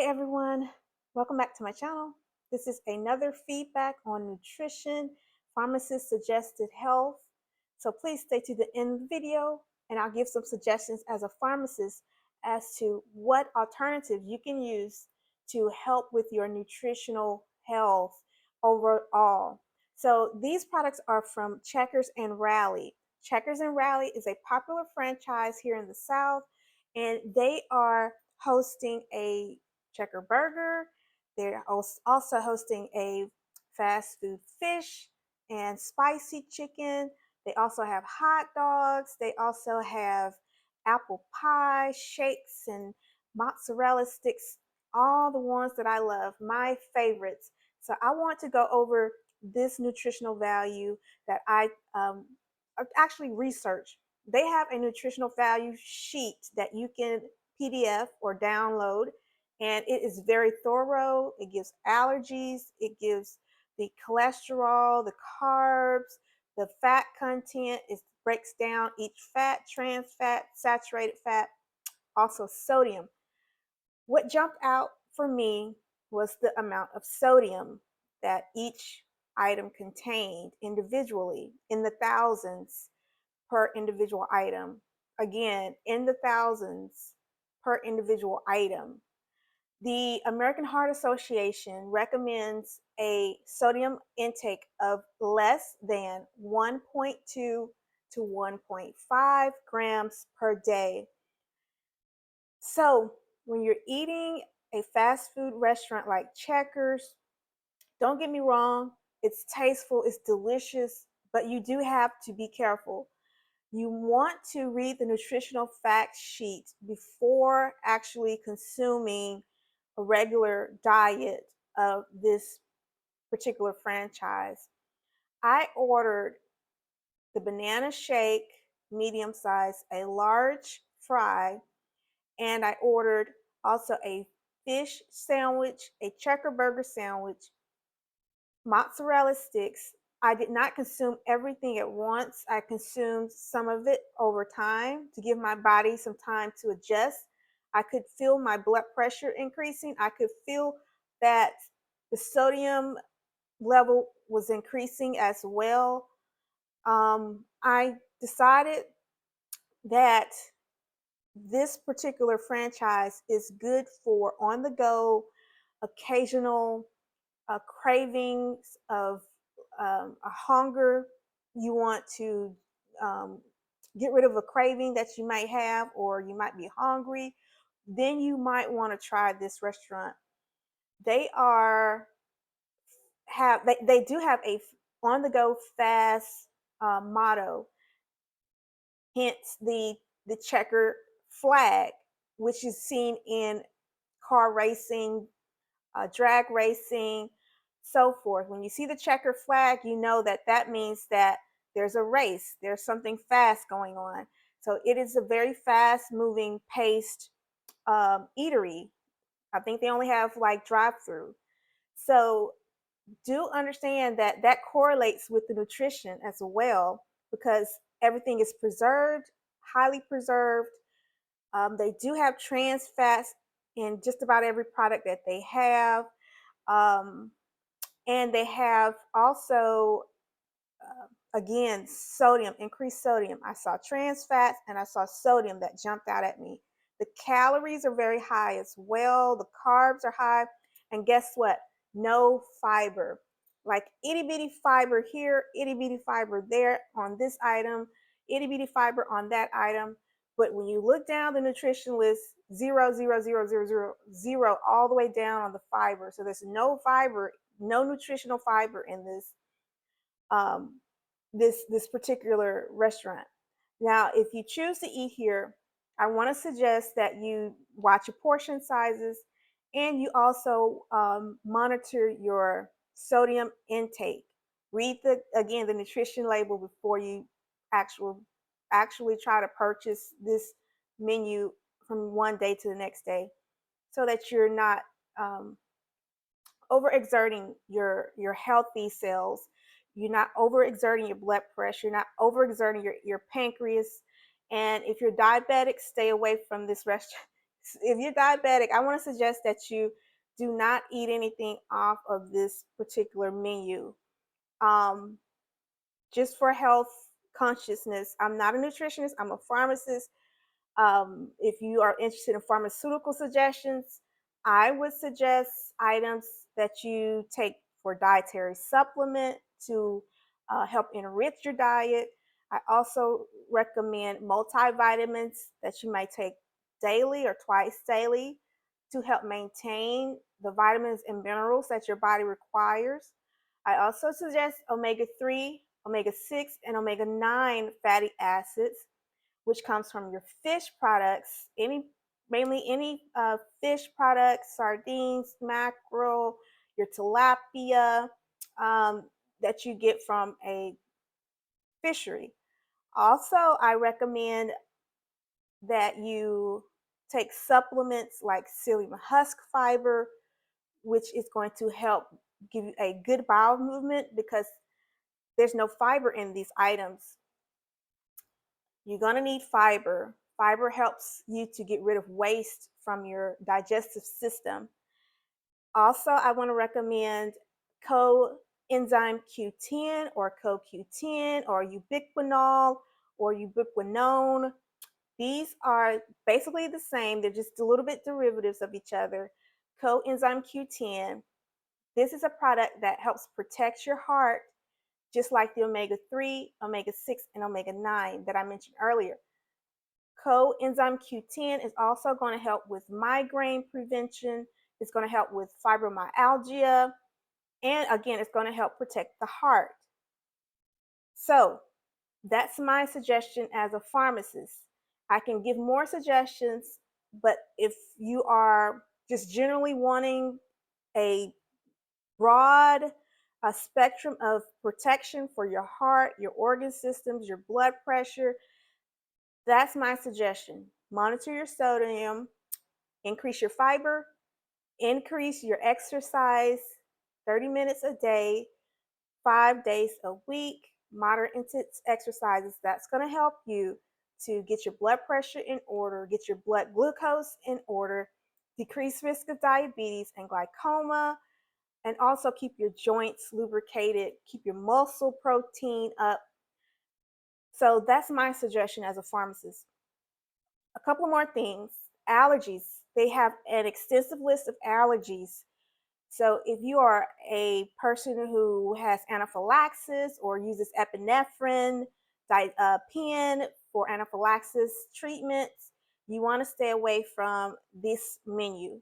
Hi everyone, welcome back to my channel. This is another feedback on nutrition, pharmacist suggested health. So please stay to the end of the video and I'll give some suggestions as a pharmacist as to what alternatives you can use to help with your nutritional health overall. So these products are from Checkers and Rally. Checkers and Rally is a popular franchise here in the South, and they are hosting a Checker Burger. They're also hosting a fast food fish and spicy chicken. They also have hot dogs. They also have apple pie, shakes, and mozzarella sticks, all the ones that I love, my favorites. So I want to go over this nutritional value that I actually researched. They have a nutritional value sheet that you can PDF or download, and it is very thorough. It gives allergies, it gives the cholesterol, the carbs, the fat content. It breaks down each fat, trans fat, saturated fat, also sodium. What jumped out for me was the amount of sodium that each item contained individually, in the thousands per individual item. Again, in the thousands per individual item. The American Heart Association recommends a sodium intake of less than 1.2 to 1.5 grams per day. So when you're eating a fast food restaurant like Checkers, don't get me wrong, it's tasteful, it's delicious, but you do have to be careful. You want to read the nutritional fact sheet before actually consuming a regular diet of this particular franchise. I ordered the banana shake, medium size, a large fry, and I ordered also a fish sandwich, a checker burger sandwich, mozzarella sticks. I did not consume everything at once. I consumed some of it over time to give my body some time to adjust. I could feel my blood pressure increasing. I could feel that the sodium level was increasing as well. I decided that this particular franchise is good for on the go, occasional cravings of a hunger. You want to get rid of a craving that you might have, or you might be hungry. Then you might want to try this restaurant. They are they do have a on the go fast motto, hence the checker flag, which is seen in car racing, drag racing, so forth. When you see the checker flag, you know that that means that there's a race, there's something fast going on. So it is a very fast moving paced eatery. I think they only have like drive through. So do understand that that correlates with the nutrition as well, because everything is preserved, highly preserved. They do have trans fats in just about every product that they have. Um, and they have also, again, sodium, increased sodium. I saw trans fats and I saw sodium that jumped out at me. The calories are very high as well. The carbs are high. And guess what? No fiber. Like itty bitty fiber here, itty bitty fiber there on this item, itty bitty fiber on that item. But when you look down the nutrition list, 0, 0, 0, 0, 0, 0, all the way down on the fiber. So there's no fiber, no nutritional fiber in um, this particular restaurant. Now, if you choose to eat here, I want to suggest that you watch your portion sizes, and you also monitor your sodium intake. Read the nutrition label before you actually try to purchase this menu from one day to the next day, so that you're not um, overexerting your healthy cells. You're not overexerting your blood pressure. You're not overexerting your pancreas. And if you're diabetic, stay away from this restaurant. if you're diabetic, I want to suggest that you do not eat anything off of this particular menu. Um, just for health consciousness. I'm not a nutritionist, I'm a pharmacist. If you are interested in pharmaceutical suggestions, I would suggest items that you take for dietary supplement to help enrich your diet. I also recommend multivitamins that you might take daily or twice daily to help maintain the vitamins and minerals that your body requires. I also suggest omega-3, omega-6, and omega-9 fatty acids, which comes from your fish products, mainly any fish products, sardines, mackerel, your tilapia, um, that you get from a fishery. Also, I recommend that you take supplements like psyllium husk fiber, which is going to help give you a good bowel movement because there's no fiber in these items. You're going to need fiber. Fiber helps you to get rid of waste from your digestive system. Also, I want to recommend coenzyme Q10 or CoQ10 or ubiquinol or ubiquinone. These are basically the same. They're just a little bit derivatives of each other. Coenzyme Q10. This is a product that helps protect your heart, just like the omega-3, omega-6, and omega-9 that I mentioned earlier. Coenzyme Q10 is also going to help with migraine prevention. It's going to help with fibromyalgia. And again, it's going to help protect the heart. So that's my suggestion as a pharmacist. I can give more suggestions, but if you are just generally wanting a broad spectrum of protection for your heart, your organ systems, your blood pressure, that's my suggestion. Monitor your sodium, increase your fiber, increase your exercise 30 minutes a day, 5 days a week, moderate intense exercises. That's going to help you to get your blood pressure in order, get your blood glucose in order, decrease risk of diabetes and glaucoma, and also keep your joints lubricated, keep your muscle protein up. So that's my suggestion as a pharmacist. A couple more things. Allergies. They have an extensive list of allergies. So if you are a person who has anaphylaxis or uses epinephrine, pen for anaphylaxis treatments, you want to stay away from this menu.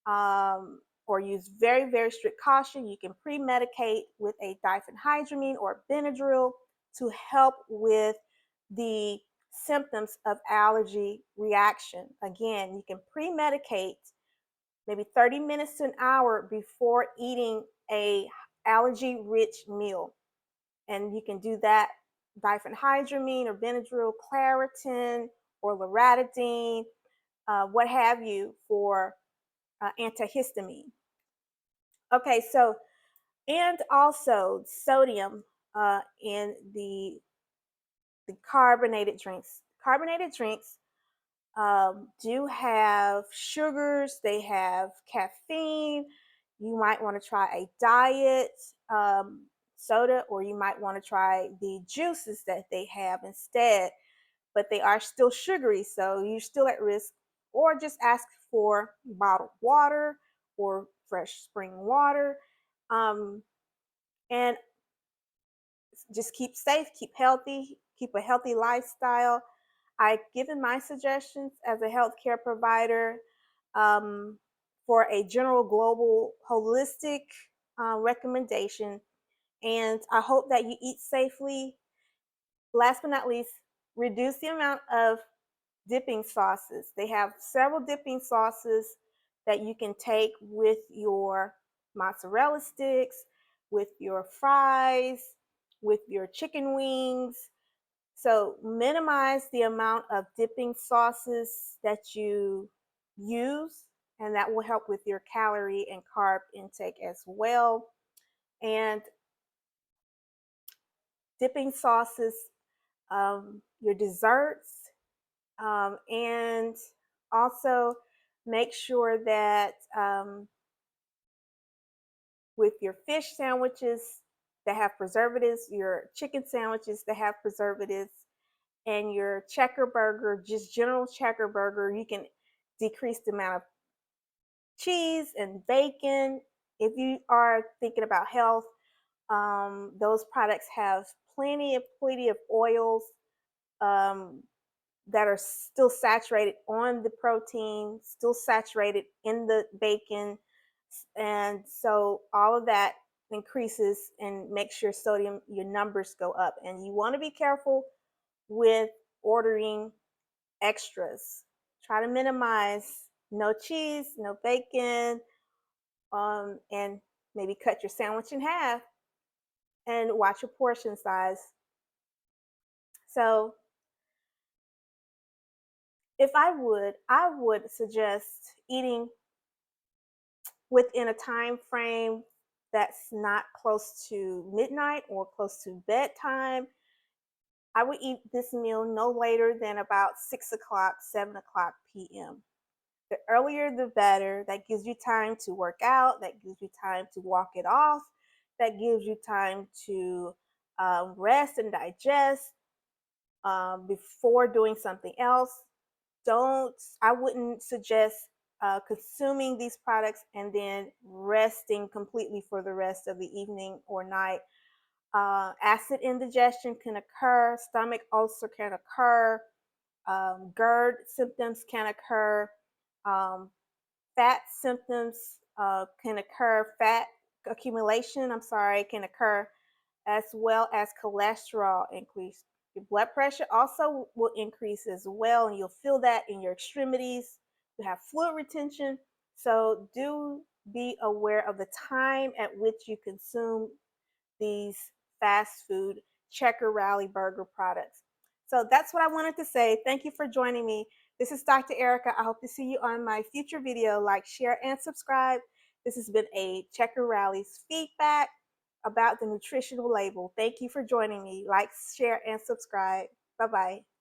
Or use very, very strict caution. You can pre-medicate with a diphenhydramine or Benadryl to help with the symptoms of allergy reaction. Again, you can pre-medicate maybe 30 minutes to an hour before eating a allergy-rich meal. And you can do that diphenhydramine or Benadryl, Claritin or loratadine, what have you, for antihistamine. Okay, so, and also sodium in the carbonated drinks. Carbonated drinks do have sugars, they have caffeine. You might want to try a diet soda, or you might want to try the juices that they have instead, but they are still sugary, so you're still at risk. Or just ask for bottled water or fresh spring water. Um, and just keep safe, keep healthy, keep a healthy lifestyle. I've given my suggestions as a healthcare provider um, for a general global holistic recommendation. And I hope that you eat safely. Last but not least, reduce the amount of dipping sauces. They have several dipping sauces that you can take with your mozzarella sticks, with your fries, with your chicken wings. So minimize the amount of dipping sauces that you use, and that will help with your calorie and carb intake as well. And dipping sauces, your desserts, and also Make sure that with your fish sandwiches that have preservatives, your chicken sandwiches that have preservatives, and your checker burger, just general checker burger, you can decrease the amount of cheese and bacon. If you are thinking about health, those products have plenty of oils um, that are still saturated on the protein, still saturated in the bacon. And so all of that increases and makes your sodium, your numbers go up. And you want to be careful with ordering extras. Try to minimize no cheese, no bacon, and maybe cut your sandwich in half and watch your portion size. So if I would suggest eating within a time frame that's not close to midnight or close to bedtime. I would eat this meal no later than about 6 o'clock, 7 o'clock p.m. The earlier the better. That gives you time to work out, that gives you time to walk it off, that gives you time to rest and digest before doing something else. I wouldn't suggest consuming these products and then resting completely for the rest of the evening or night. Acid indigestion can occur, stomach ulcer can occur, GERD symptoms can occur, um, fat symptoms can occur, fat accumulation, I'm sorry, can occur, as well as cholesterol increase. Your blood pressure also will increase as well, and you'll feel that in your extremities. You have fluid retention. So do be aware of the time at which you consume these fast food checker rally burger products. So that's what I wanted to say. Thank you for joining me. This is Dr. Erica. I hope to see you on my future video. Like, share, and subscribe. This has been a Checker Rally's feedback about the nutritional label. Thank you for joining me. Like, share, and subscribe. Bye-bye.